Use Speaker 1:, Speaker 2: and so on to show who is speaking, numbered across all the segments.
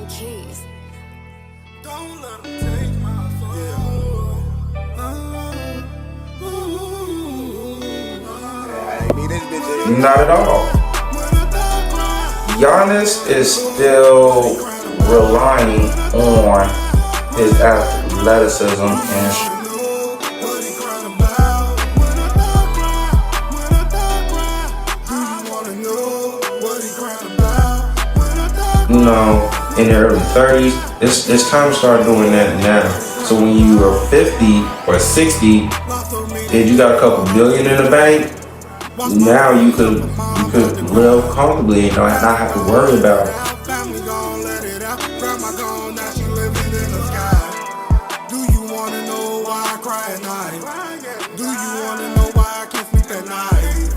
Speaker 1: keys.
Speaker 2: Don't let them take my soul.
Speaker 3: Not at all. Giannis is still relying on his athleticism and in their early 30s, it's time to start doing that now. So when you are 50 or 60 and you got a couple billion in the bank, now you could live comfortably and not have to worry about it.
Speaker 2: Do you wanna know why I cry at night? Do you wanna know why I can't sleep at night?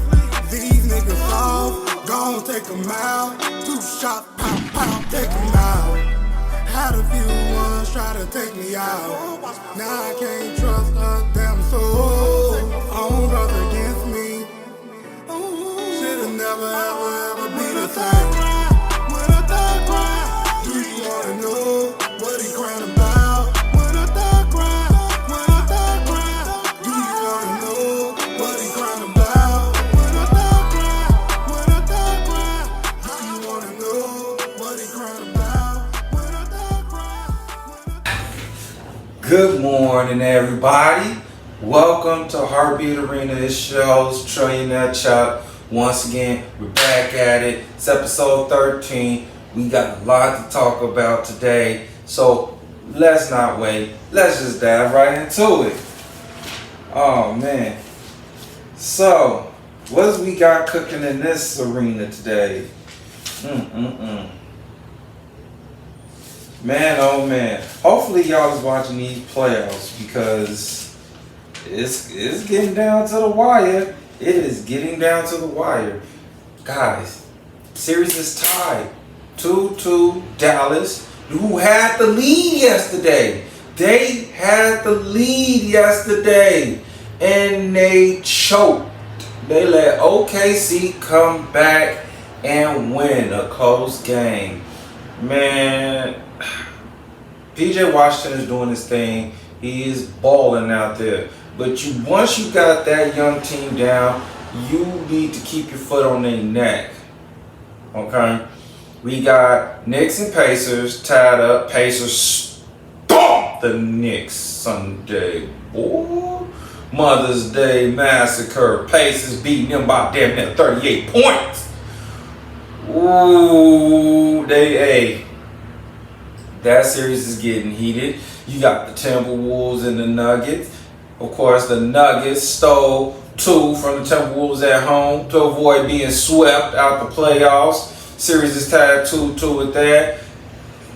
Speaker 2: These niggas off, gon' take them out. 2 shots, pow, pow, take them out. Had a few ones try to take me out. Now I can't trust a damn soul. Own brothers against me. Should've never ever be the same. When a thug cry, do you wanna know what he crying about? When a thug cry, do you wanna know what he crying about? When a thug cry, do you wanna know what he crying about? When a thug cry.
Speaker 3: Good morning, everybody. Welcome to Heartbeat Arena. It's your host, Trillionaire Chuck. Once again, we're back at it. It's episode 13. We got a lot to talk about today. So let's not wait. Let's just dive right into it. Oh, man. So, what we got cooking in this arena today? Man, oh man. Hopefully y'all is watching these playoffs because it's getting down to the wire. It is getting down to the wire. Guys, series is tied. 2-2 Dallas, who had the lead yesterday. They had the lead yesterday and they choked. They let OKC come back and win a close game. Man, PJ Washington is doing his thing. He is balling out there. But once you got that young team down, you need to keep your foot on their neck. Okay? We got Knicks and Pacers tied up. Pacers stomped the Knicks Sunday. Boy, Mother's Day massacre. Pacers beating them by damn near 38 points. Ooh, that series is getting heated. You got the Timberwolves and the Nuggets. Of course, the Nuggets stole 2 from the Timberwolves at home to avoid being swept out the playoffs. Series is tied 2-2 with that.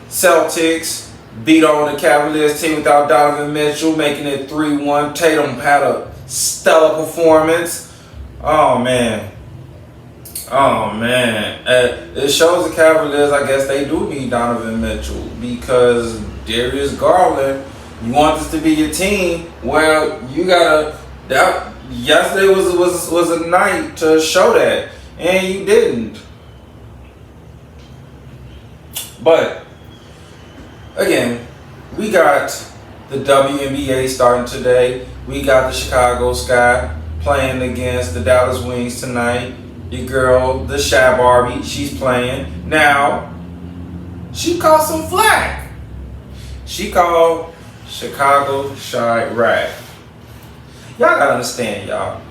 Speaker 3: Celtics beat on the Cavaliers team without Donovan Mitchell, making it 3-1. Tatum had a stellar performance. Oh, man. It shows the Cavaliers, I guess they do need Donovan Mitchell because Darius Garland, you want this to be your team. Well, you gotta. Yesterday was a night to show that, and you didn't. But again, we got the WNBA starting today. We got the Chicago Sky playing against the Dallas Wings tonight. Your girl, the Shy Barbie, she's playing. Now, she caught some flack. She called Chicago Chi-Raq. Y'all gotta understand, y'all.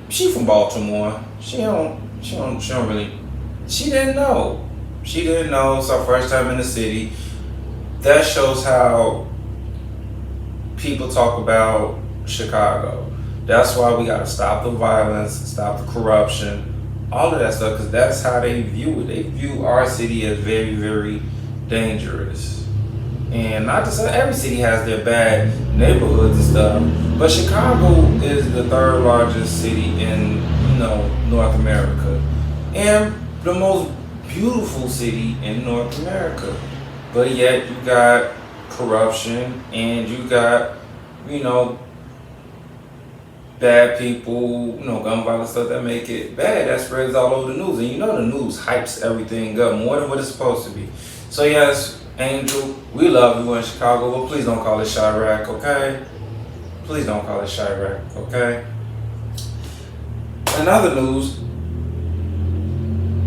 Speaker 3: She from Baltimore. She didn't know. She didn't know. It's her first time in the city. That shows how people talk about Chicago. That's why we gotta stop the violence, stop the corruption, all of that stuff, because that's how they view it. They view our city as very, very dangerous. And not to say every city has their bad neighborhoods and stuff, but Chicago is the 3rd largest city in North America, and the most beautiful city in North America. But yet you got corruption and you got bad people, gun violence stuff that make it bad. That spreads all over the news. And the news hypes everything up more than what it's supposed to be. So yes, Angel, we love you in Chicago, but please don't call it Chi-Raq, okay? Please don't call it Chi-Raq, okay? In other news,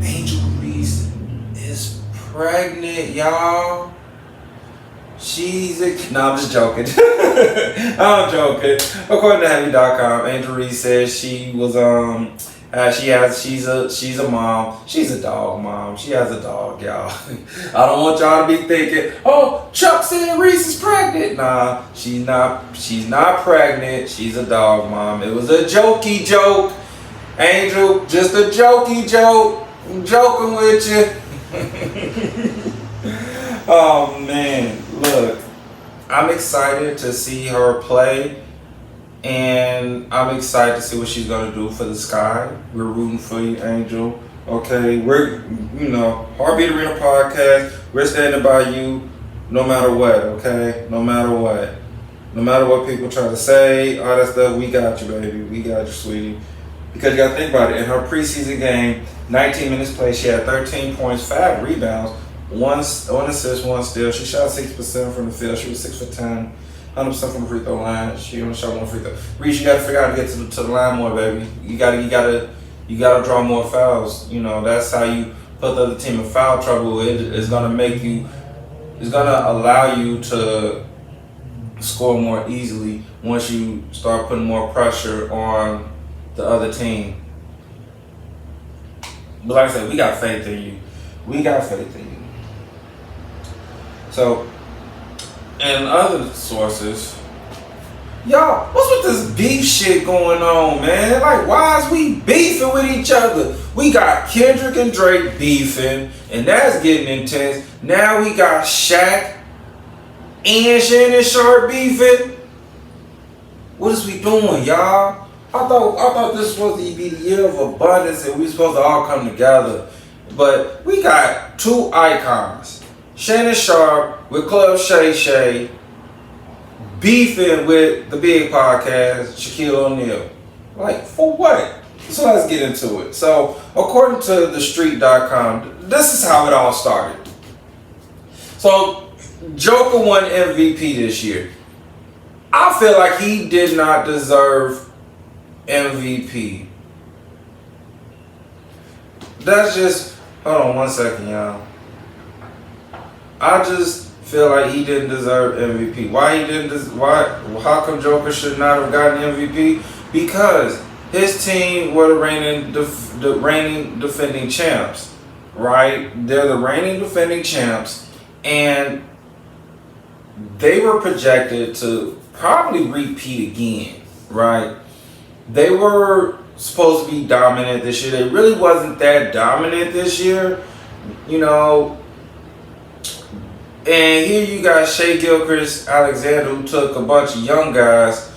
Speaker 3: Angel Reese is pregnant, y'all. No, I'm just joking. I'm joking. According to Heavy.com, Angel Reese says she was she's a mom. She's a dog mom. She has a dog, y'all. I don't want y'all to be thinking, oh, Chuck said Reese is pregnant. Nah, she's not pregnant. She's a dog mom. It was a jokey joke. Angel, just a jokey joke. I'm joking with you. Oh man, look, I'm excited to see her play, and I'm excited to see what she's gonna do for the Sky. We're rooting for you, Angel. Okay, we're Heartbeat Arena Podcast. We're standing by you, no matter what. Okay, no matter what people try to say, all that stuff. We got you, baby. We got you, sweetie. Because you gotta think about it. In her preseason game, 19 minutes played, she had 13 points, 5 rebounds. One assist, one steal. She shot 6% from the field. She was 6 for 10, 100% from the free throw line. She only shot 1 free throw. Reese, you gotta figure out how to get to the line more, baby. You gotta draw more fouls. That's how you put the other team in foul trouble. It's gonna allow you to score more easily once you start putting more pressure on the other team. But like I said, we got faith in you. We got faith in you. So, and other sources, y'all, what's with this beef shit going on, man? Like, why is we beefing with each other? We got Kendrick and Drake beefing, and that's getting intense. Now we got Shaq and Shannon Sharp beefing. What is we doing, y'all? I thought this was supposed to be the year of abundance, and we supposed to all come together. But we got 2 icons. Shannon Sharp with Club Shay Shay beefing with the big podcast, Shaquille O'Neal. Like, for what? So let's get into it. So, according to TheStreet.com, this is how it all started. So, Joker won MVP this year. I feel like he did not deserve MVP. That's just, hold on 1 second, y'all. I just feel like he didn't deserve MVP. How come Joker should not have gotten MVP? Because his team were the reigning defending champs, right? They're the reigning defending champs, and they were projected to probably repeat again, right? They were supposed to be dominant this year. They really wasn't that dominant this year, And here you got Shai Gilgeous-Alexander, who took a bunch of young guys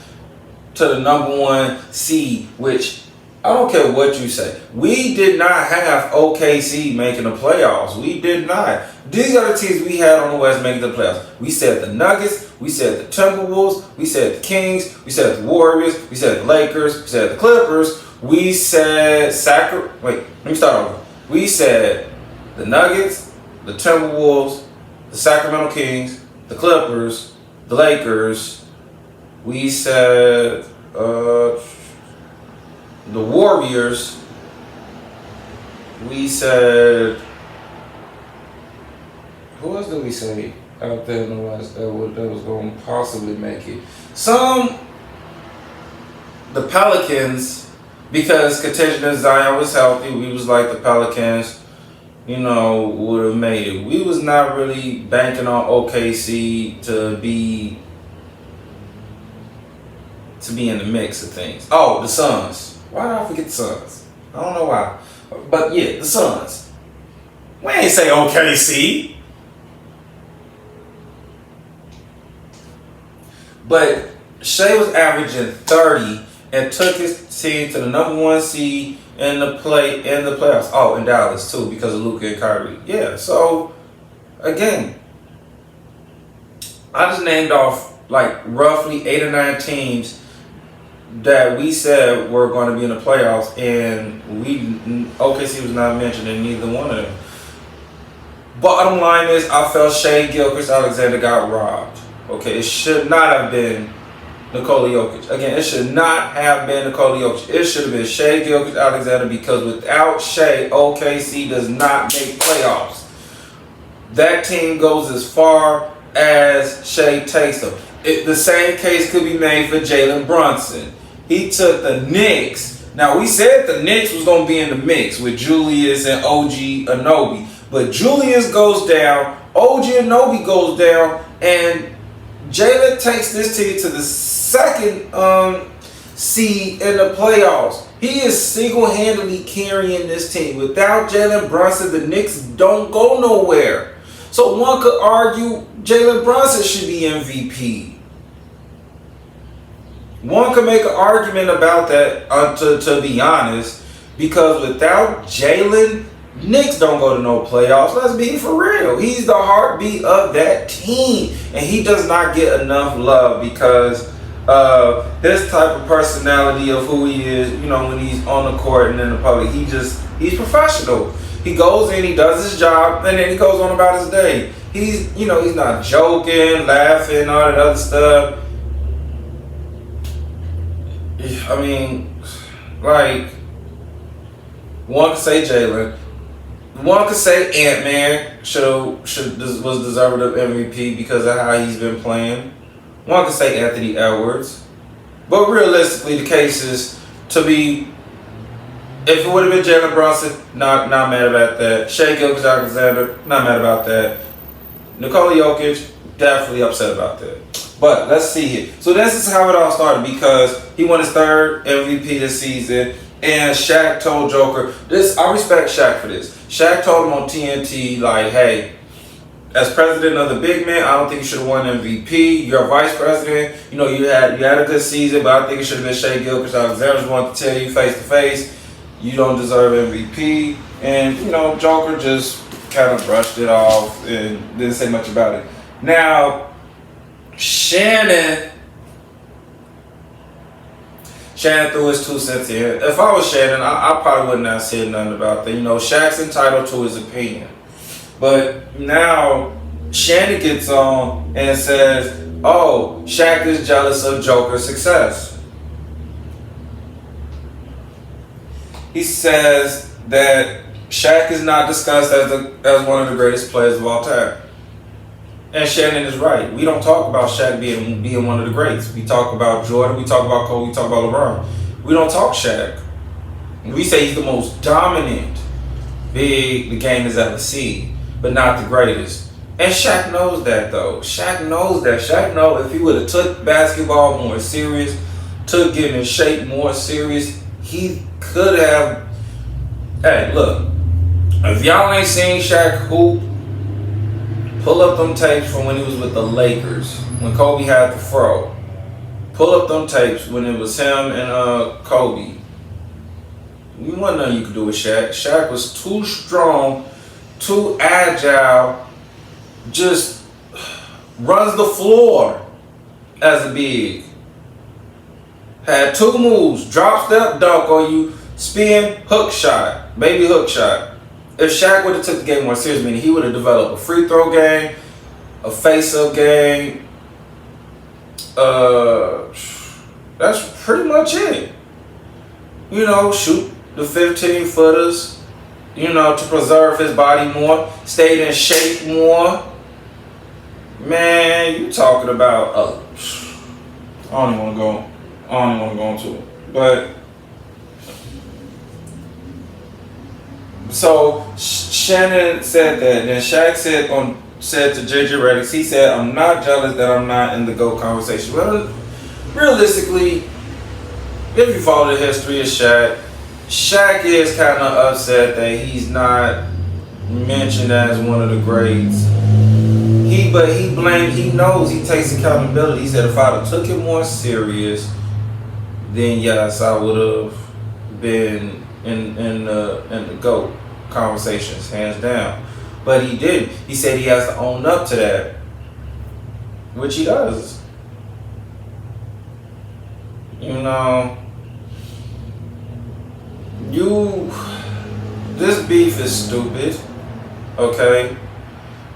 Speaker 3: to the #1 seed, which I don't care what you say. We did not have OKC making the playoffs. We did not. These are the teams we had on the West making the playoffs. We said the Nuggets, we said the Timberwolves, we said the Kings, we said the Warriors, we said the Lakers, we said the Clippers, we said let me start over. We said the Nuggets, the Timberwolves, the Sacramento Kings, the Clippers, the Lakers. We said the Warriors. We said, who else did we say out there in the West that was going to possibly make it? The Pelicans, because contingent Zion was healthy. We was like the Pelicans, would have made it. We was not really banking on OKC to be in the mix of things. Oh, the Suns. Why did I forget the Suns? I don't know why. But yeah, the Suns. We ain't say OKC. But Shai was averaging 30 and took his team to the #1 seed in the playoffs. Oh, in Dallas too, because of Luka and Kyrie. Yeah, so again, I just named off like roughly 8 or 9 teams that we said were going to be in the playoffs, and OKC was not mentioned in neither one of them. Bottom line is, I felt Shai Gilgeous-Alexander got robbed. Okay, it should not have been Nikola Jokic. Again, it should not have been Nikola Jokic. It should have been Shai Gilgeous-Alexander, because without Shai, OKC does not make playoffs. That team goes as far as Shai takes them. The same case could be made for Jalen Brunson. He took the Knicks. Now, we said the Knicks was going to be in the mix with Julius and OG Anunoby. But Julius goes down, OG Anunoby goes down, and Jalen takes this team to the second seed in the playoffs. He is single-handedly carrying this team. Without Jalen Brunson, the Knicks don't go nowhere. So one could argue Jalen Brunson should be MVP. One could make an argument about that, to be honest, because without Jalen, Knicks don't go to no playoffs. Let's be for real. He's the heartbeat of that team, and he does not get enough love because his type of personality of who he is. You know, when he's on the court and in the public, he's professional. He goes in, he does his job, and then he goes on about his day. He's not joking, laughing, all that other stuff. I mean, like, one could say Jalen. One could say Ant-Man was deserving of MVP because of how he's been playing. One could say Anthony Edwards. But realistically, the case is to be, if it would have been Jalen Brunson, not mad about that. Shai Gilgeous-Alexander, not mad about that. Nikola Jokic, definitely upset about that. But let's see here. So this is how it all started, because he won his third MVP this season, and Shaq told Joker, I respect Shaq for this. Shaq told him on TNT, like, hey, as president of the big men, I don't think you should have won MVP. You're vice president. You know, you had a good season, but I think it should have been Shai Gilgeous-Alexander. Just wanted to tell you face to face, you don't deserve MVP. And, you know, Joker just kind of brushed it off and didn't say much about it. Now, Shannon threw his 2 cents in. If I was Shannon, I probably wouldn't have said nothing about that. You know, Shaq's entitled to his opinion. But now Shannon gets on and says, oh, Shaq is jealous of Joker's success. He says that Shaq is not discussed as one of the greatest players of all time. And Shannon is right. We don't talk about Shaq being one of the greats. We talk about Jordan, we talk about Kobe, we talk about LeBron. We don't talk Shaq. We say he's the most dominant big the game has ever seen, but not the greatest. And Shaq knows that, though. Shaq knows that. Shaq knows if he would have took basketball more serious, took getting in shape more serious, he could have. Hey, look, if y'all ain't seen Shaq hoop, pull up them tapes from when he was with the Lakers, when Kobe had the fro. Pull up them tapes when it was him and Kobe. You wasn't nothing you could do with Shaq. Shaq was too strong, too agile, just runs the floor as a big. Had 2 moves, drop step, dunk on you, spin, hook shot, maybe hook shot. If Shaq would have took the game more serious, meaning he would have developed a free throw game, a face-up game. That's pretty much it. You know, shoot the 15-footers, you know, to preserve his body more, stayed in shape more. Man, you talking about, I don't even want to go into it. But, so Shannon said that. Then Shaq said to JJ Redick, he said, I'm not jealous that I'm not in the GOAT conversation. Well, realistically, if you follow the history of Shaq is kind of upset that he's not mentioned as one of the greats. He knows, he takes accountability. He said if I'd have took it more serious, then yes, I would have been in the GOAT conversations, hands down. But he didn't. He said he has to own up to that, which he does. You know, this beef is stupid, okay?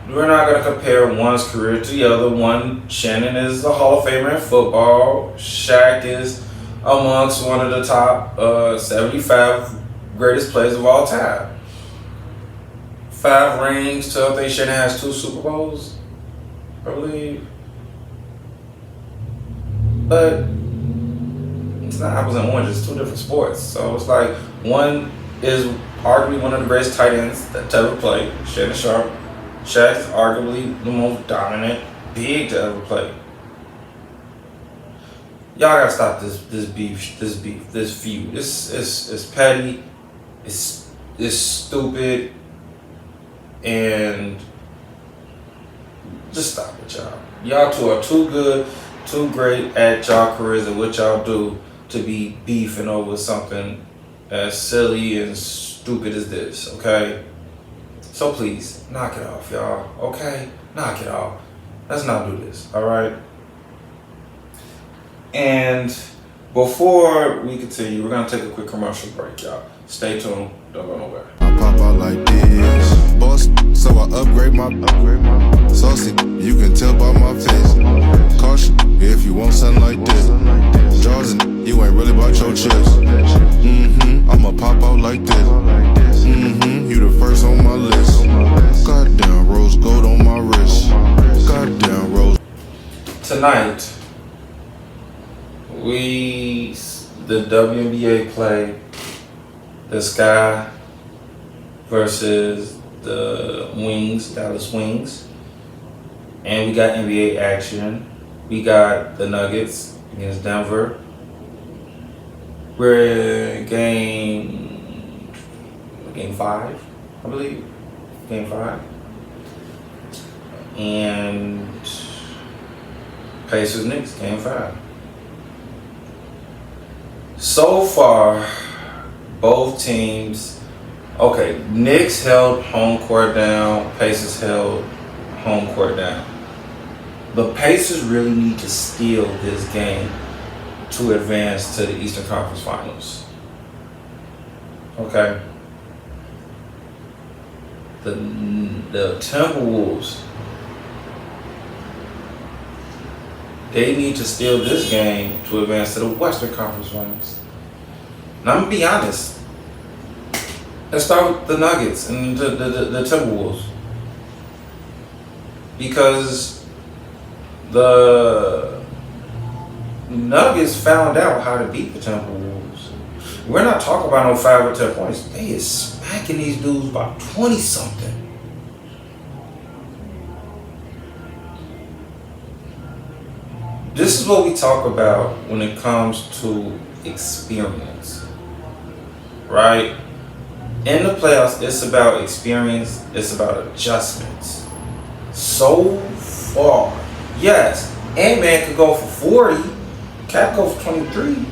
Speaker 3: we're not going to compare one's career to the other. One, Shannon is a Hall of Famer in football. Shaq is amongst one of the top 75 greatest players of all time. 5 rings. So I think Shannon has 2 Super Bowls, I believe. But it's not apples and oranges. It's 2 different sports. So it's like one is arguably one of the greatest tight ends that ever played, Shannon Sharp. Shaq is arguably the most dominant big to ever play. Y'all gotta stop this beef, this feud. It's petty, it's stupid, and just stop it, y'all. Y'all 2 are too good, too great at y'all careers and what y'all do to be beefing over something as silly and stupid as this, okay? So please, knock it off, y'all, okay? Knock it off. Let's not do this, all right? And before we continue, we're gonna take a quick commercial break, y'all. Stay tuned, don't go nowhere.
Speaker 2: I pop out like this, boss, so I upgrade my saucy. You can tell by my face. Caution, if you want something like this. Jordan, you ain't really about your chips. I'ma pop out like this. You the first on my list. Goddamn rose gold on my wrist. Goddamn rose.
Speaker 3: Tonight, the WNBA play the Sky versus the Wings, Dallas Wings. And we got NBA action. We got the Nuggets against Denver. We're in game 5, I believe. Game 5. And Pacers Knicks, game 5. So far, both teams, okay, Knicks held home court down, Pacers held home court down. The Pacers really need to steal this game to advance to the Eastern Conference Finals. Okay? The Timberwolves, they need to steal this game to advance to the Western Conference Finals. And I'm going to be honest. Let's start with the Nuggets and the Timberwolves. Because the Nuggets found out how to beat the Timberwolves. We're not talking about no 5 or 10 points. They is smacking these dudes by 20-something. This is what we talk about when it comes to experience. Right? In the playoffs, it's about experience, it's about adjustments. So far, yes, Ant-Man could go for 40, Cap go for 23.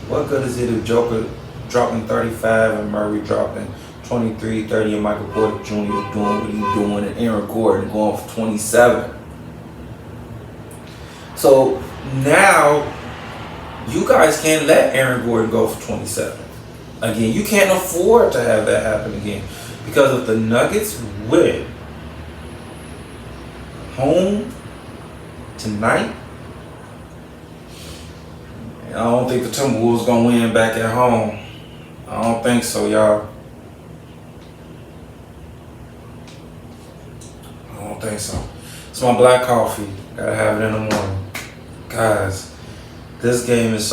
Speaker 3: What good is it if Joker dropping 35 and Murray dropping 23, 30, and Michael Porter Jr. doing what he's doing, and Aaron Gordon going for 27? So now, you guys can't let Aaron Gordon go for 27. Again, you can't afford to have that happen again. Because if the Nuggets win home tonight, I don't think the Timberwolves gonna win back at home. I don't think so, y'all. I don't think so. It's my black coffee. Gotta have it in the morning. Guys, this game is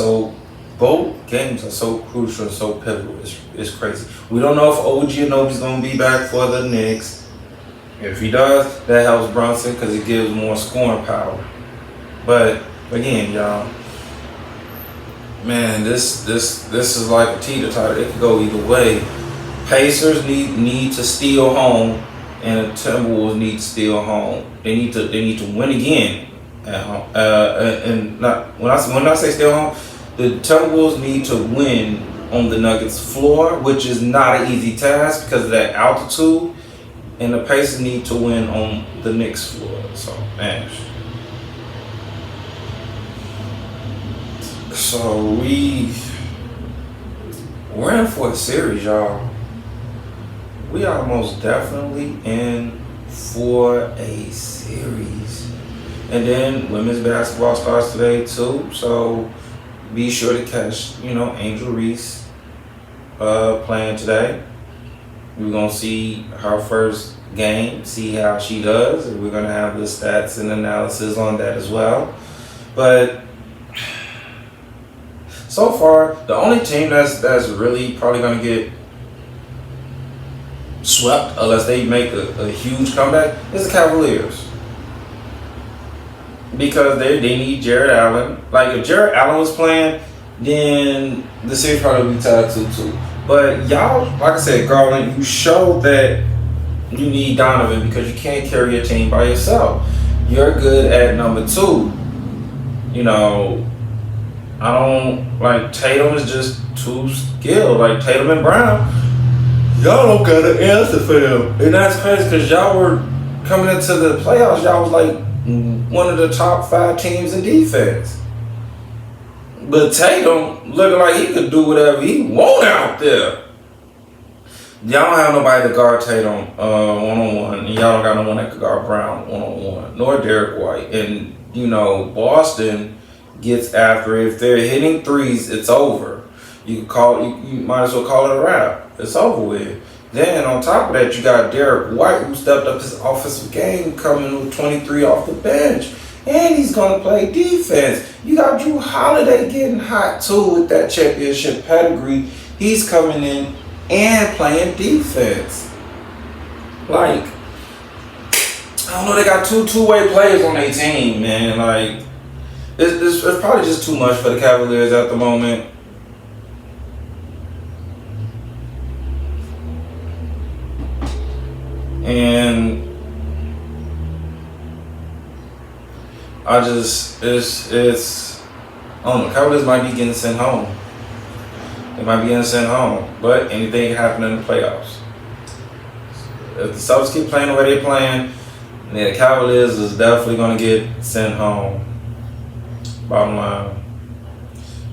Speaker 3: both games are so crucial and so pivotal. It's crazy. We don't know if OG Anunoby's gonna be back for the Knicks. If he does, that helps Brunson because it gives more scoring power. But again, y'all, man, this is like a teeter-totter. It could go either way. Pacers need to steal home, and the Timberwolves need to steal home. They need to win again at home. And not when I say steal home, the Timberwolves need to win on the Nuggets floor, which is not an easy task because of that altitude. And the Pacers need to win on the Knicks floor. So, man. So we're in for a series, y'all. We are most definitely in for a series. And then women's basketball starts today too. So be sure to catch, Angel Reese playing today. We're gonna see her first game, see how she does, and we're gonna have the stats and analysis on that as well. But so far, the only team that's really probably gonna get swept unless they make a huge comeback is the Cavaliers. Because they need Jared Allen. Like, if Jared Allen was playing, then the series probably would be tied 2-2. But y'all, like I said, Garland, you showed that you need Donovan because you can't carry a team by yourself. You're good at number 2. I don't like Tatum is just too skilled. Like Tatum and Brown, y'all don't got an answer for them. And that's crazy because y'all were coming into the playoffs, y'all was like one of the top 5 teams in defense. But Tatum looking like he could do whatever he want out there. Y'all don't have nobody to guard Tatum one-on-one. And y'all don't got no one that could guard Brown one-on-one. Nor Derek White. And, Boston gets after it. If they're hitting threes, it's over. You might as well call it a wrap. It's over with. Then on top of that, you got Derek White, who stepped up his offensive game, coming with 23 off the bench. And he's going to play defense. You got Drew Holiday getting hot, too, with that championship pedigree. He's coming in and playing defense. Like, I don't know, they got two-way players on their team, man. Like, it's probably just too much for the Cavaliers at the moment. And I don't know, Cavaliers might be getting sent home. They might be getting sent home, but anything can happen in the playoffs. If the Celtics keep playing the way they're playing, then the Cavaliers is definitely going to get sent home. Bottom line.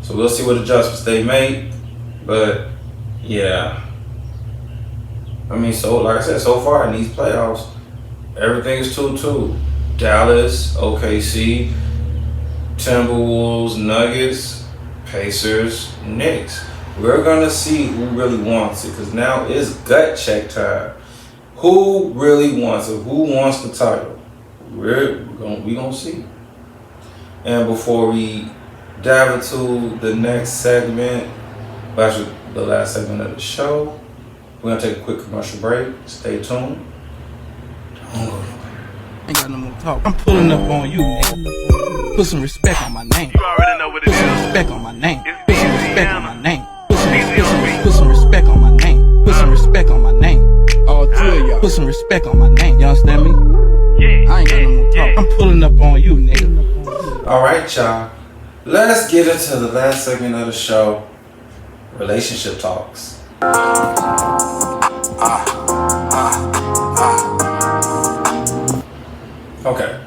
Speaker 3: So we'll see what adjustments they make, but yeah. So like I said, so far in these playoffs, everything is 2-2. Dallas, OKC, Timberwolves, Nuggets, Pacers, Knicks. We're going to see who really wants it because now it's gut check time. Who really wants it? Who wants the title? We're going to see. And before we dive into the next segment, actually the last segment of the show, we're going to take a quick commercial break. Stay tuned. Don't go nowhere.
Speaker 1: Ain't got no more talk. I'm pulling up on you, nigga. Put some respect on my name.
Speaker 4: You already know what it
Speaker 1: Put some
Speaker 4: is.
Speaker 1: respect on my name.
Speaker 4: It's
Speaker 1: Put some respect on
Speaker 4: Indiana.
Speaker 1: my name. Put some respect on my name. Put some respect on my name. All 2 of y'all. Put some respect on my name. You understand me?
Speaker 4: Yeah,
Speaker 1: I ain't got no more talk. I'm pulling up on you, nigga.
Speaker 3: All right, y'all. Let's get into the last segment of the show, relationship talks. Okay.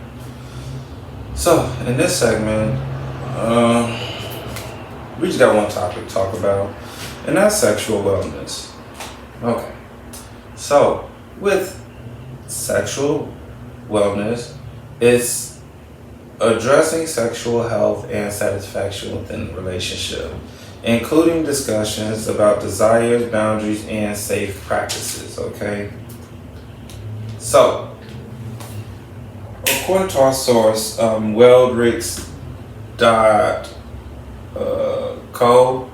Speaker 3: So, in this segment, we just got one topic to talk about, and that's sexual wellness. Okay. So, with sexual wellness, it's addressing sexual health and satisfaction within the relationship, including discussions about desires, boundaries, and safe practices, okay? So, according to our source, weldricks.co,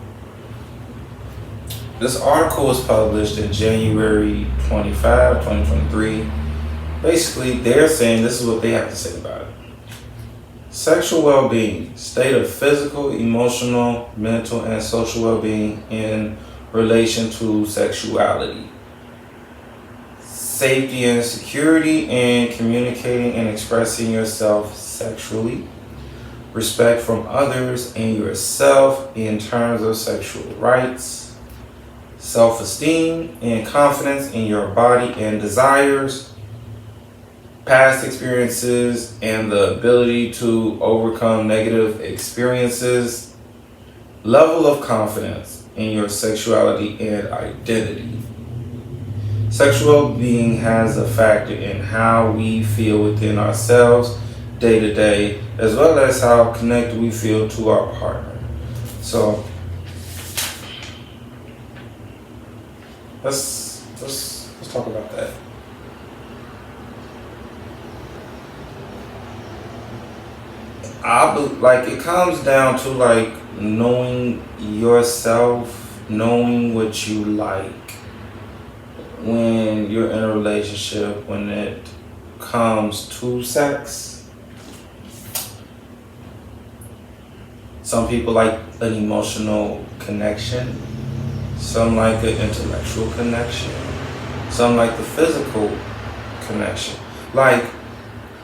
Speaker 3: this article was published in January 25, 2023. Basically, they're saying this is what they have to say about it. Sexual well-being, state of physical, emotional, mental, and social well-being in relation to sexuality. Safety and security in communicating and expressing yourself sexually. Respect from others and yourself in terms of sexual rights. Self-esteem and confidence in your body and desires. Past experiences and the ability to overcome negative experiences. Level of confidence in your sexuality and identity. Sexual well-being has a factor in how we feel within ourselves day to day, as well as how connected we feel to our partner. So let's talk about that. Like, it comes down to like knowing yourself, knowing what you like when you're in a relationship, when it comes to sex. Some people like an emotional connection, some like an intellectual connection, some like the physical connection. Like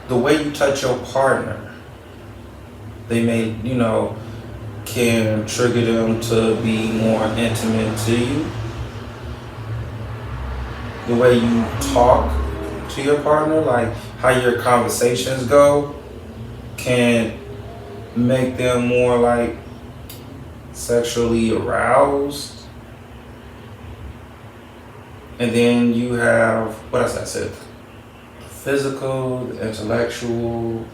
Speaker 3: the way you touch your partner, they may, can trigger them to be more intimate to you. The way you talk to your partner, like how your conversations go, can make them more like sexually aroused. And then you have, what else I said? The physical, the intellectual.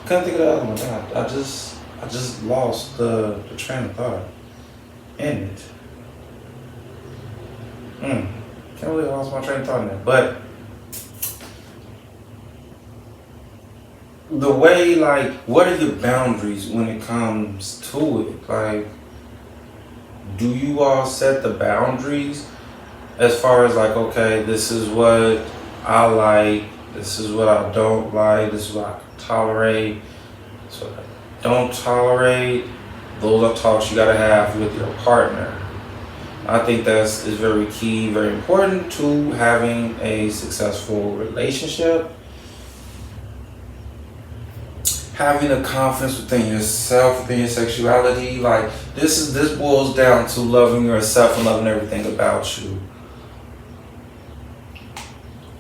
Speaker 3: Couldn't think of the other one. God, I just lost the train of thought in it. Can't believe I lost my train of thought in it. But the way, like, what are your boundaries when it comes to it? Like, do you all set the boundaries as far as like, okay, this is what I like, this is what I don't like, this is what I can tolerate, this is what I don't tolerate? Those are talks you gotta have with your partner. I think is very key, very important to having a successful relationship. Having a confidence within yourself, within your sexuality, like this boils down to loving yourself and loving everything about you.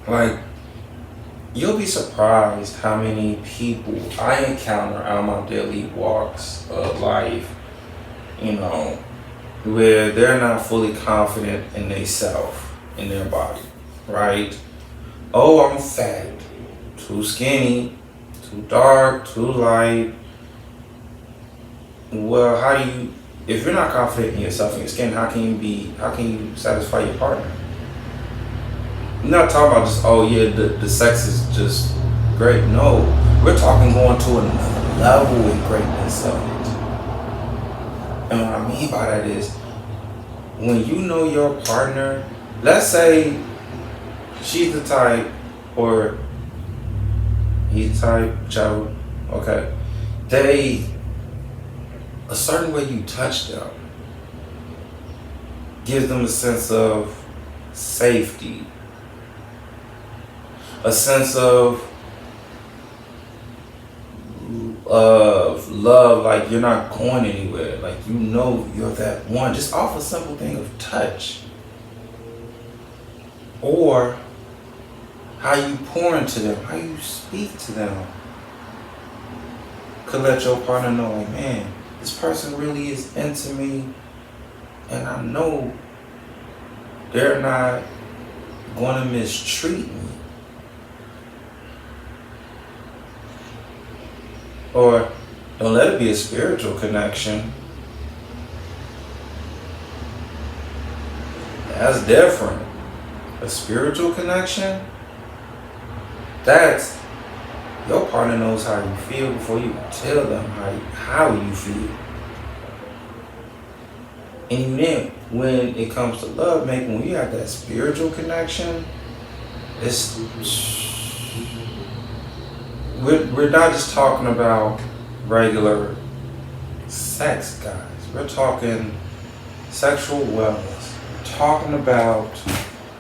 Speaker 3: Like, you'll be surprised how many people I encounter on my daily walks of life, where they're not fully confident in themselves, in their body, right? Oh, I'm fat, too skinny, too dark, too light. Well, if you're not confident in yourself and your skin, how can you satisfy your partner? I'm not talking about just, oh yeah, the sex is just great. No, we're talking going to another level in greatness of it. And what I mean by that is, when you know your partner, let's say she's the type, or he's the type, whichever, okay, a certain way you touch them gives them a sense of safety, a sense of love, like you're not going anywhere, like you're that one, just off a simple thing of touch. Or how you pour into them, how you speak to them, could let your partner know, like, man, this person really is into me, and I know they're not going to mistreat me. Or don't let it be a spiritual connection. That's different. A spiritual connection, that's your partner knows how you feel before you tell them how you feel. And even then, when it comes to love making, when you have that spiritual connection, we're not just talking about regular sex, guys. We're talking sexual wellness. We're talking about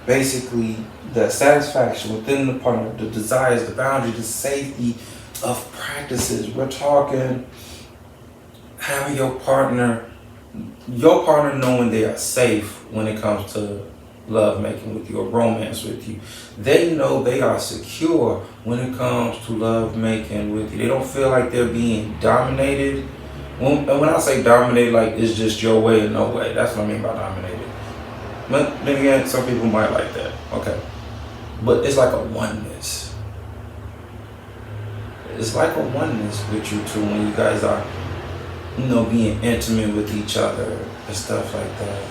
Speaker 3: basically the satisfaction within the partner, the desires, the boundaries, the safety of practices. We're talking having your partner knowing they are safe when it comes to love making with you or romance with you. They know they are secure when it comes to love making with you. They don't feel like they're being dominated When I say dominate, like it's just your way or no way. That's what I mean by dominated. But then again, some people might like that. Okay. But it's like a oneness. It's like a oneness with you two when you guys are, being intimate with each other and stuff like that.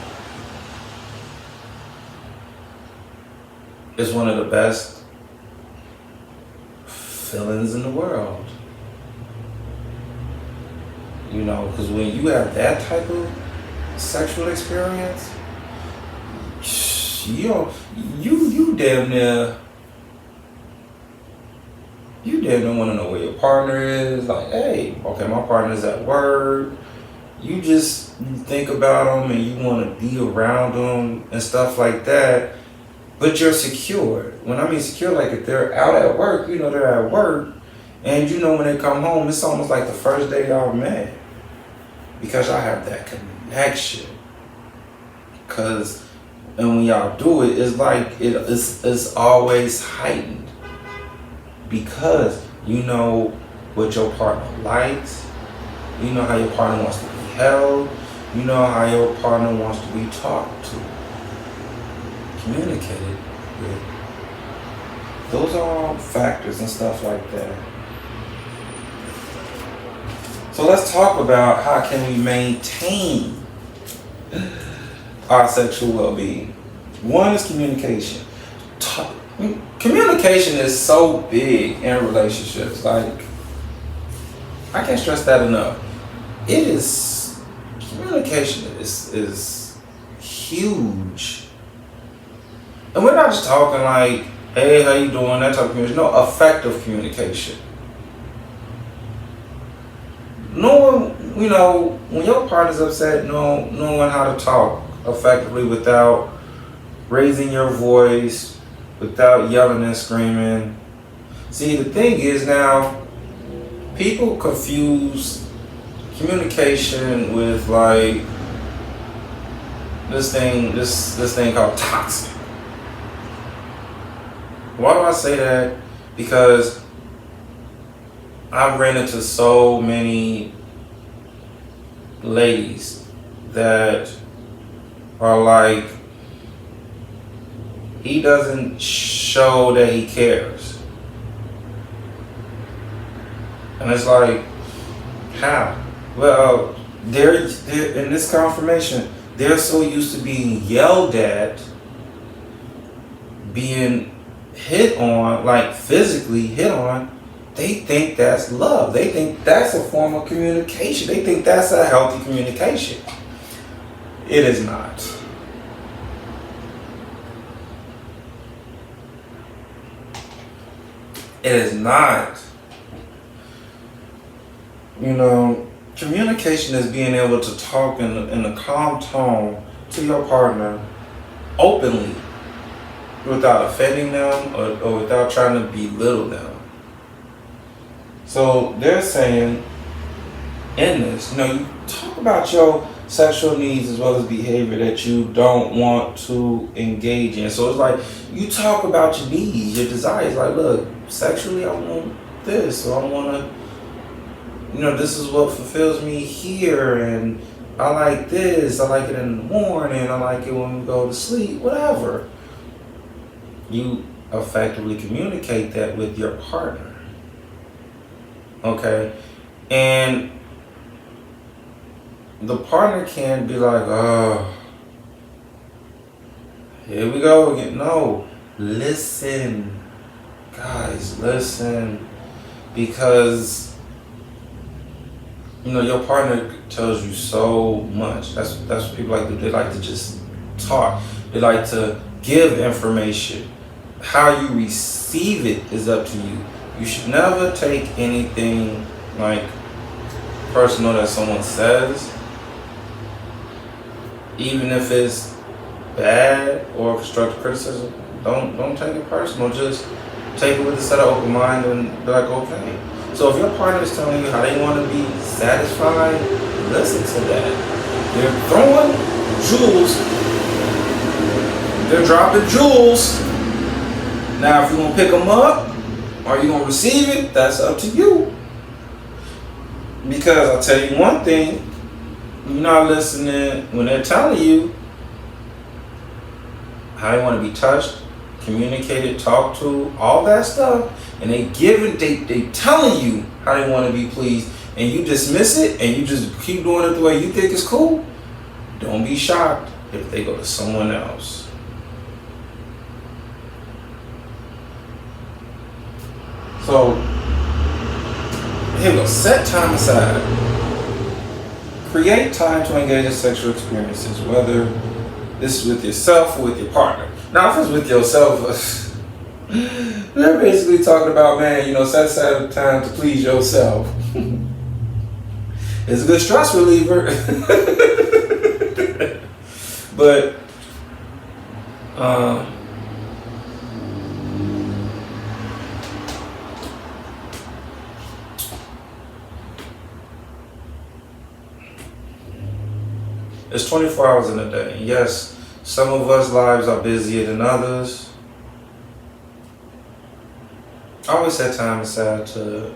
Speaker 3: It's one of the best feelings in the world. Because when you have that type of sexual experience, you damn near want to know where your partner is. Like, hey, okay, my partner's at work. You just think about them and you want to be around them and stuff like that. But you're secure. When I mean secure, like if they're out at work, they're at work. And when they come home, it's almost like the first day y'all met. Because y'all have that connection. And when y'all do it, it's like it's always heightened. Because you know what your partner likes. You know how your partner wants to be held. You know how your partner wants to be talked to. Communicated with. Those are all factors and stuff like that. So let's talk about how can we maintain our sexual well-being. One is communication. Communication is so big in relationships. Like, I can't stress that enough. Communication is huge. And we're not just talking like, hey, how you doing? That type of communication. No, effective communication. Knowing, when your partner's upset, knowing how to talk effectively without raising your voice, without yelling and screaming. See, the thing is now, people confuse communication with like this thing called toxic. Why do I say that? Because I've ran into so many ladies that are like, he doesn't show that he cares. And it's like, how? Well, they're in this confirmation, they're so used to being yelled at, being hit on, like physically hit on. They think that's love. They think that's a form of communication. They think that's a healthy communication. It is not. It is not. Communication is being able to talk in a calm tone to your partner openly without offending them or without trying to belittle them. So they're saying in this, you talk about your sexual needs as well as behavior that you don't want to engage in. So it's like you talk about your needs, your desires. Like, look, sexually I want this, or I want to, this is what fulfills me here, and I like this, I like it in the morning, I like it when we go to sleep, whatever. You effectively communicate that with your partner. Okay, and the partner can be like, oh, here we go again. No, listen, guys, listen, because your partner tells you so much. That's what people like to do. They like to just talk. They like to give information. How you receive it is up to you. You should never take anything like personal that someone says, even if it's bad or constructive criticism. Don't take it personal. Just take it with a set of open mind and be like, okay. So if your partner is telling you how they want to be satisfied, listen to that. They're throwing jewels. They're dropping jewels. Now, if you're going to pick them up, or you gonna receive it, that's up to you. Because I'll tell you one thing, you're not listening when they're telling you how they want to be touched, communicated, talked to, all that stuff, and they telling you how they want to be pleased, and you dismiss it and you just keep doing it the way you think is cool. Don't be shocked if they go to someone else. So here we go. Set time aside. Create time to engage in sexual experiences, whether this is with yourself or with your partner. Now, if it's with yourself, they're basically talking about, man, set aside time to please yourself. It's a good stress reliever. But, it's 24 hours in a day. Yes, some of us lives are busier than others. Always set time aside to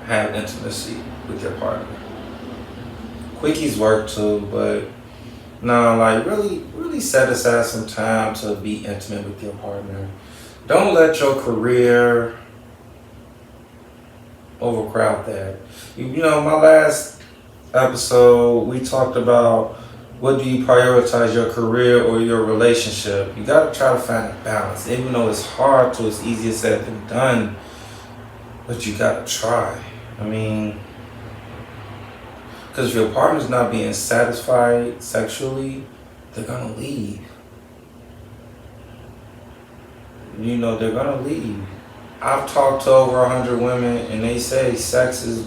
Speaker 3: have intimacy with your partner. Quickies work too, but no, like really set aside some time to be intimate with your partner. Don't let your career overcrowd that. My last episode, we talked about what do you prioritize, your career or your relationship. You got to try to find a balance. Even though it's hard to, it's easier said than done, but you got to try. Because if your partner's not being satisfied sexually, they're going to leave. They're going to leave. I've talked to over 100 women and they say sex is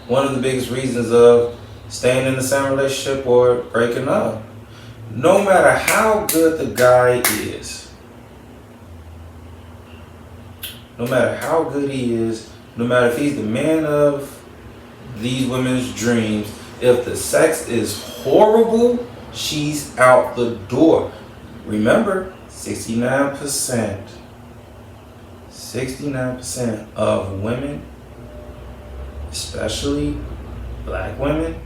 Speaker 3: one of the biggest reasons of staying in the same relationship or breaking up. No matter how good the guy is, no matter how good he is, no matter if he's the man of these women's dreams, if the sex is horrible, she's out the door. Remember, 69% of women, especially black women,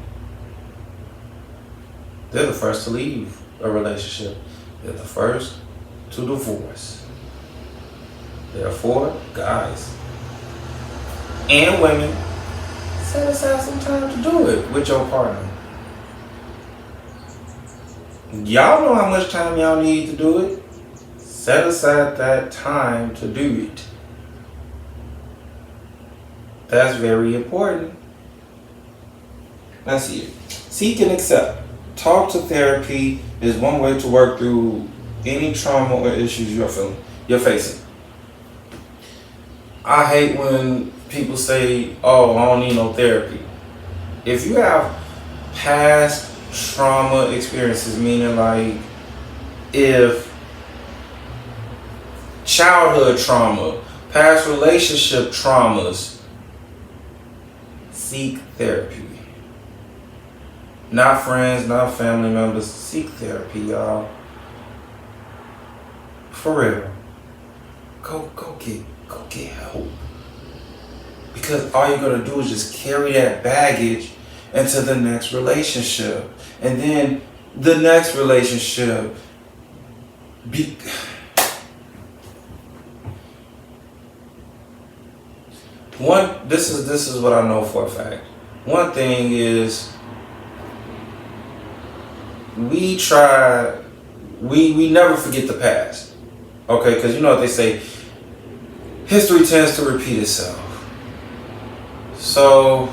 Speaker 3: they're the first to leave a relationship. They're the first to divorce. Therefore, guys and women, set aside some time to do it with your partner. Y'all know how much time y'all need to do it. Set aside that time to do it. That's very important. Let's see it. Seek and accept. Talk to therapy is one way to work through any trauma or issues you're facing. I hate when people say, oh, I don't need no therapy. If you have past trauma experiences, meaning like if childhood trauma, past relationship traumas, seek therapy. Not friends, not family members. Seek therapy, y'all. For real. Go get help. Because all you're gonna do is just carry that baggage into the next relationship. And then the next relationship. This is what I know for a fact. One thing is we never forget the past. Okay, because you know what they say, history tends to repeat itself. So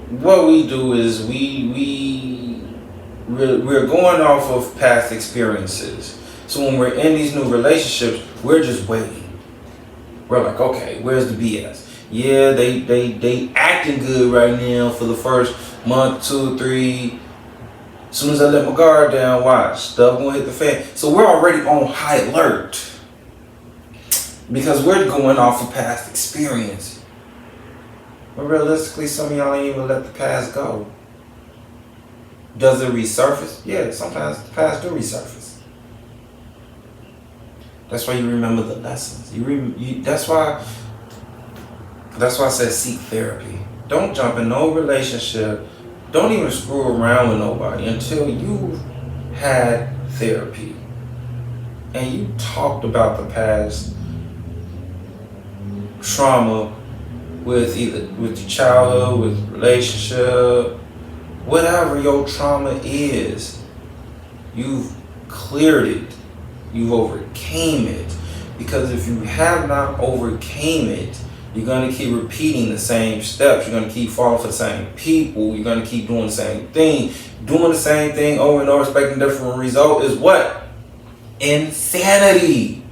Speaker 3: what we do is we're going off of past experiences. So when we're in these new relationships, we're just waiting. We're like, okay, where's the BS? Yeah, they acting good right now for the first month, 2, 3. As soon as I let my guard down, watch, stuff gonna hit the fan. So we're already on high alert because we're going off of past experience. But realistically, some of y'all ain't even let the past go. Does it resurface? Yeah, sometimes the past do resurface. That's why you remember the lessons. That's why That's why I said seek therapy. Don't jump in no relationship. Don't even screw around with nobody until you've had therapy. And you talked about the past trauma with your childhood, with relationship, whatever your trauma is. You've cleared it. You've overcame it. Because if you have not overcame it, you're going to keep repeating the same steps. You're going to keep falling for the same people. You're going to keep doing the same thing. Doing the same thing over and over, expecting a different result is what? Insanity.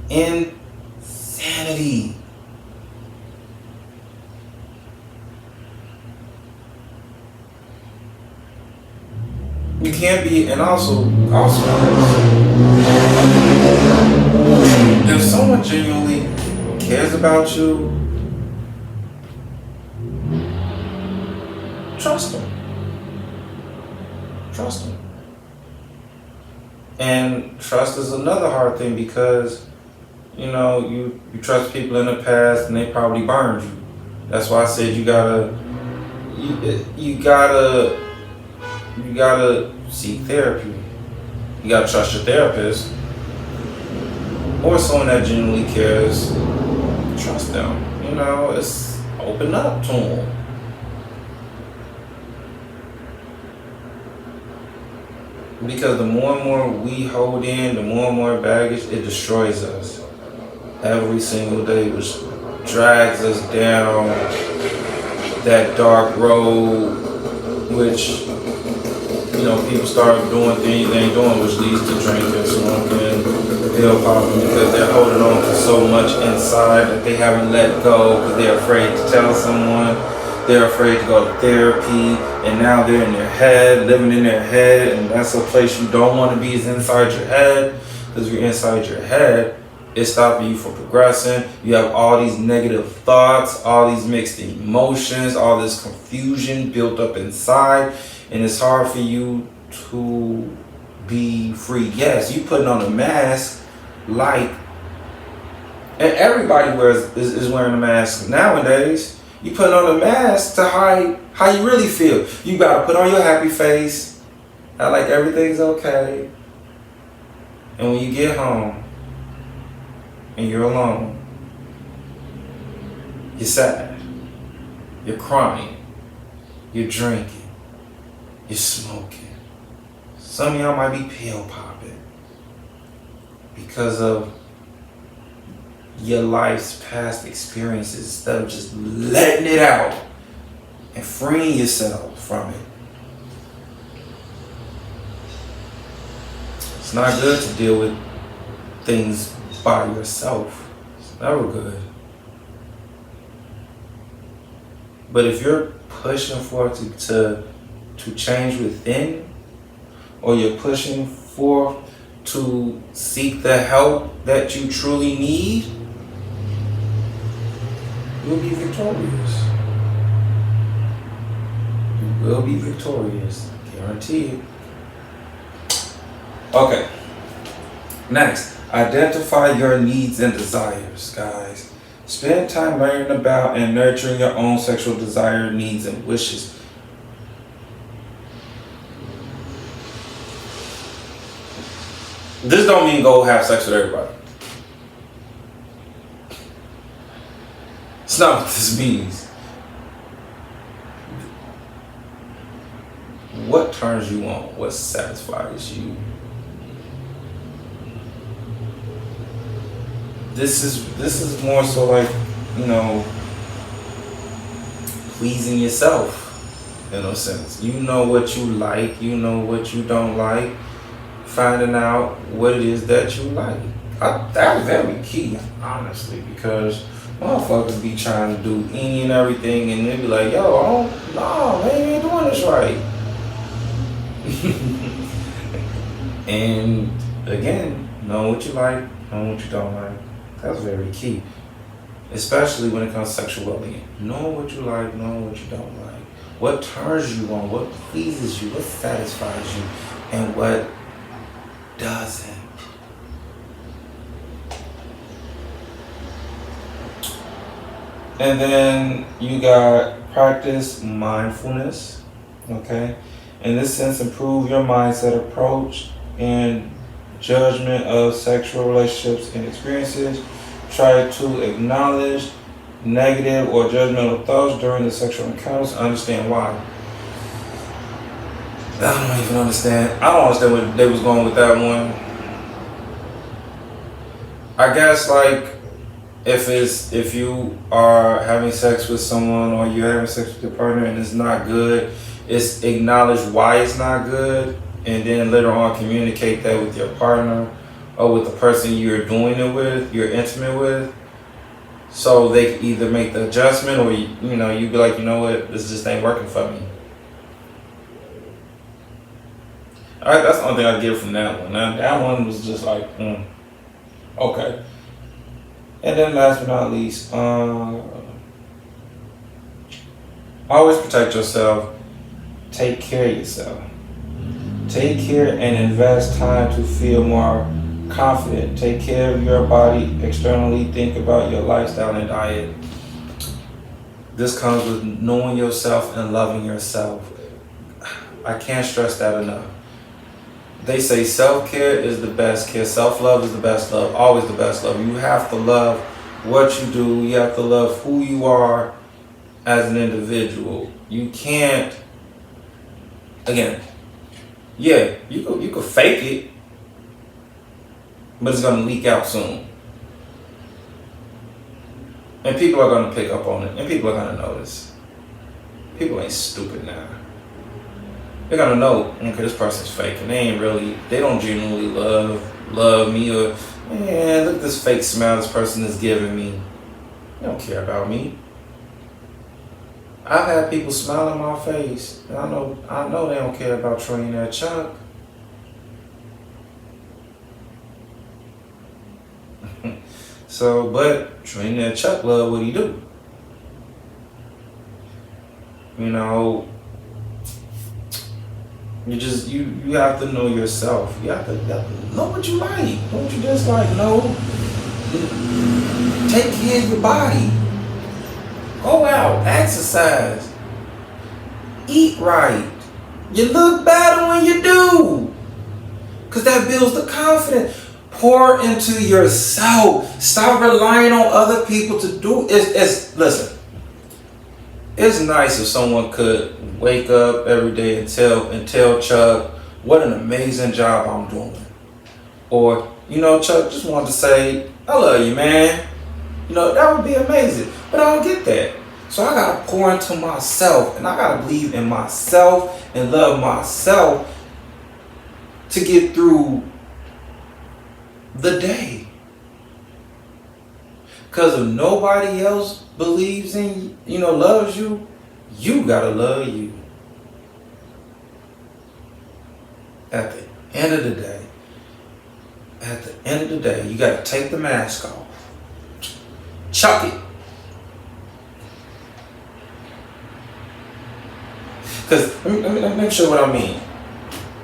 Speaker 3: Insanity. You can't be, and also, if someone genuinely cares about you, trust them. Trust them. And trust is another hard thing because, you trust people in the past and they probably burned you. That's why I said you gotta seek therapy. You gotta trust your therapist or someone that genuinely cares. Trust them. It's open up to them. Because the more and more we hold in, the more and more baggage, it destroys us. Every single day, which drags us down that dark road, which, people start doing things they ain't doing, which leads to drinking, smoking, pill popping, because they're holding on to so much inside that they haven't let go, because they're afraid to tell someone. They're afraid to go to therapy, and now they're in their head, living in their head, and that's a place you don't want to be, is inside your head, because if you're inside your head, it's stopping you from progressing. You have all these negative thoughts, all these mixed emotions, all this confusion built up inside, and it's hard for you to be free. Yes, you putting on a mask, and everybody is wearing a mask nowadays. You put on a mask to hide how you really feel. You gotta put on your happy face, act like everything's okay. And when you get home and you're alone, you're sad, you're crying, you're drinking, you're smoking. Some of y'all might be pill popping because of your life's past experiences, instead of just letting it out and freeing yourself from it. It's not good to deal with things by yourself. It's never good. But if you're pushing for it to change within, or you're pushing for to seek the help that you truly need, you'll be victorious. You will be victorious. Guaranteed. Okay. Next, identify your needs and desires, guys. Spend time learning about and nurturing your own sexual desire, needs, and wishes. This don't mean go have sex with everybody. It's not what this means. What turns you on? What satisfies you? This is more so like, pleasing yourself in a sense. You know what you like, you know what you don't like. Finding out what it is that you like. That's very key, honestly, because motherfuckers be trying to do any and everything, and they be like, yo, no, man, you ain't doing this right. And again, know what you like, know what you don't like. That's very key, especially when it comes to sexuality. Know what you like, know what you don't like. What turns you on, what pleases you, what satisfies you, and what doesn't. And then you got practice mindfulness. Okay. In this sense, improve your mindset, approach, and judgment of sexual relationships and experiences. Try to acknowledge negative or judgmental thoughts during the sexual encounters. Understand why. I don't even understand. I don't understand where they was going with that one. I guess like if you are having sex with someone or you're having sex with your partner and it's not good, it's acknowledge why it's not good, and then later on communicate that with your partner or with the person you're doing it with, you're intimate with, so they can either make the adjustment or you be like, you know what, this just ain't working for me. All right, that's the only thing I get from that one. That one was just like, okay. And then last but not least, always protect yourself. Take care of yourself. Take care and invest time to feel more confident. Take care of your body externally. Think about your lifestyle and diet. This comes with knowing yourself and loving yourself. I can't stress that enough. They say self-care is the best care. Self-love is the best love. Always the best love. You have to love what you do. You have to love who you are as an individual. You can't, again, yeah, you could fake it, but it's going to leak out soon. And people are going to pick up on it. And people are going to notice. People ain't stupid now. They're gonna know, okay, this person's fake, and they don't genuinely love me, or, man, look at this fake smile this person is giving me. They don't care about me. I've had people smile in my face, and I know they don't care about Trillionaire Chuck. So, but Trillionaire Chuck love what he do. You have to know yourself. You have to know what you like. Know what you dislike. Take care of your body. Go out, exercise. Eat right. You look better when you do. Because that builds the confidence. Pour into yourself. Stop relying on other people to do it. Listen. It's nice if someone could wake up every day and tell Chuck what an amazing job I'm doing. Or, Chuck, just wanted to say, I love you, man. That would be amazing. But I don't get that. So I got to pour into myself, and I got to believe in myself and love myself to get through the day. Because if nobody else believes in you, loves you, you gotta love you. At the end of the day, you gotta take the mask off. Chuck it. Because let me show you what I mean.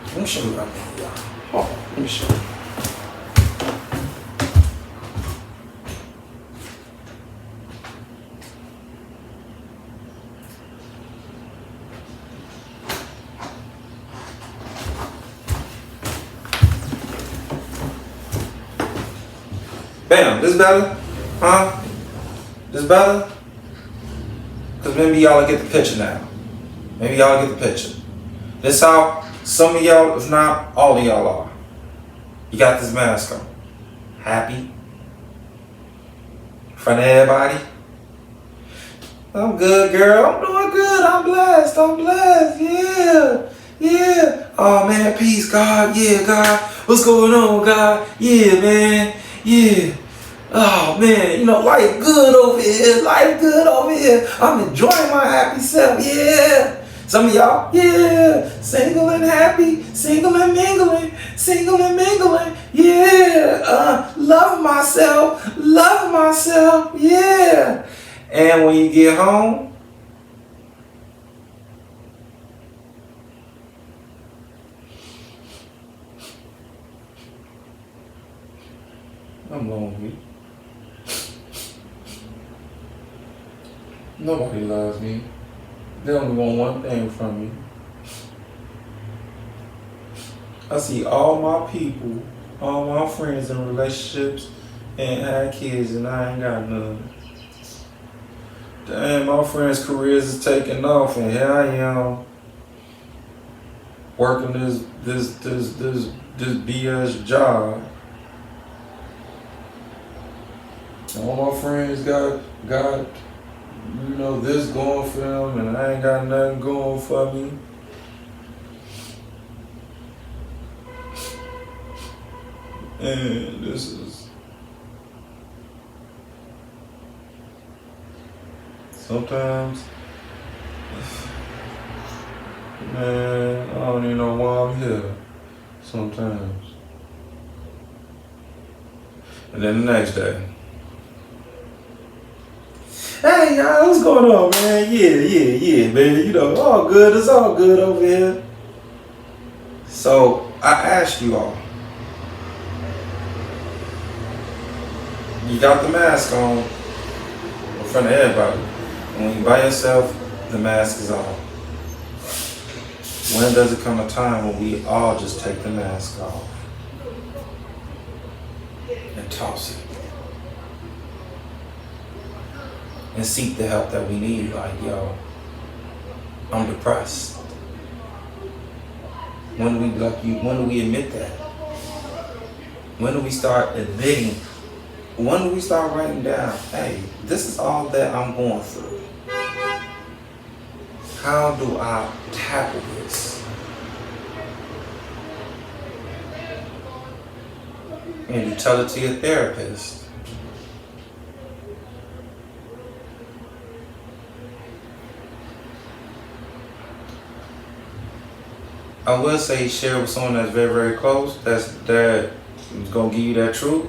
Speaker 3: Let me show you what I mean, y'all. Hold on, let me show you. Bam, this better? Huh? This better? Because maybe y'all get the picture now. Maybe y'all get the picture. This how some of y'all, if not all of y'all are. You got this mask on. Happy? In front of everybody? I'm good, girl. I'm doing good. I'm blessed. Yeah. Oh, man, peace, God. Yeah, God. What's going on, God? Yeah, man. Yeah. Oh man, life good over here. I'm enjoying my happy self. Yeah. Some of y'all, yeah, single and happy, single and mingling. Yeah. Love myself. Yeah. And when you get home, I'm lonely. Nobody loves me. They only want one thing from me. I see all my people, all my friends in relationships and had kids, and I ain't got none. Damn, my friends' careers is taking off, and here I am working this BS job. All my friends got this going for them, and I ain't got nothing going for me. And this is sometimes, man, I don't even know why I'm here sometimes. And then the next day, hey y'all, what's going on, man? Yeah, man. You know, all good. It's all good over here. So I asked you all, you got the mask on in front of everybody. And when you're by yourself, the mask is off. When does it come a time when we all just take the mask off and toss it and seek the help that we need? Like, yo, I'm depressed. When do we admit that? When do we start admitting? When do we start writing down, hey, this is all that I'm going through? How do I tackle this? And you tell it to your therapist. I will say share with someone that's very, very close, that's gonna give you that truth.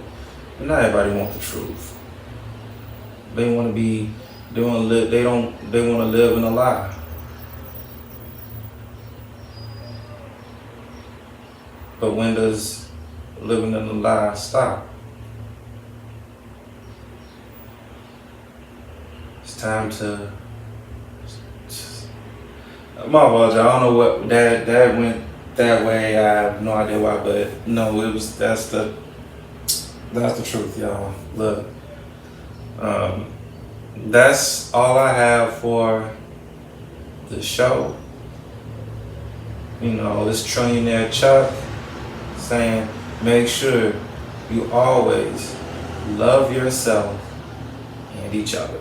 Speaker 3: But not everybody wants the truth. They want to be they want to live in a lie. But when does living in a lie stop? It's time to my apologies. I don't know what that went that way. I have no idea why, but no, that's the truth, y'all. Look, that's all I have for the show. You know, this Trillionaire Chuck saying, make sure you always love yourself and each other.